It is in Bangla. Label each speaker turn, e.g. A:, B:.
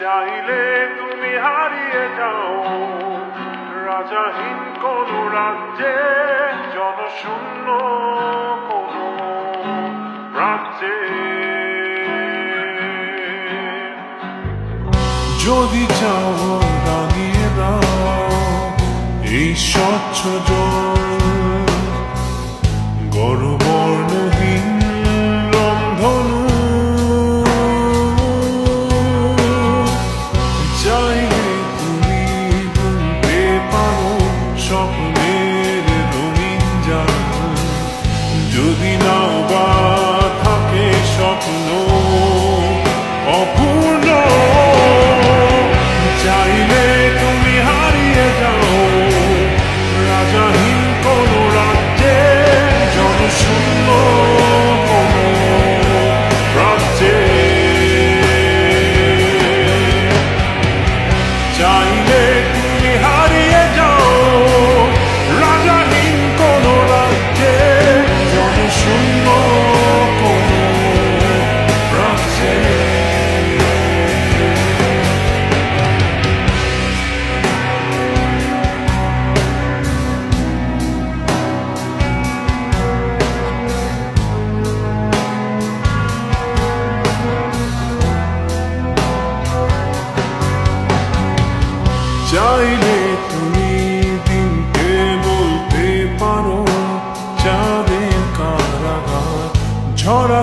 A: চাইলে তুমি হারিয়ে যাও রাজাহীন কোন রাজ্যে, জনশূন্য কোন রাজ্যে। যদি চাও দাঁড়িয়ে দাও এই স্বচ্ছ জল, গর্বর্ণহীন রংধনু। চাইলে তুমি ভুলতে পারো স্বপ্নের রঙিন জাল, যদি নাও বা থাকে স্বপ্ন অপূর্ণ। চাইলে তুমি হারিয়ে যাও রাজাহীন কোন রাজ্যে, জনশূন্য কোন রাজ্যে। চাইলে তুমি হারিয়ে যাও রাজাহীন কোন রাজ্যে, জনশূন্য কোন রাজ্যে। চাইলে তুমি দিনকে বলতে পারো চাঁদের কারাগার, ঝরা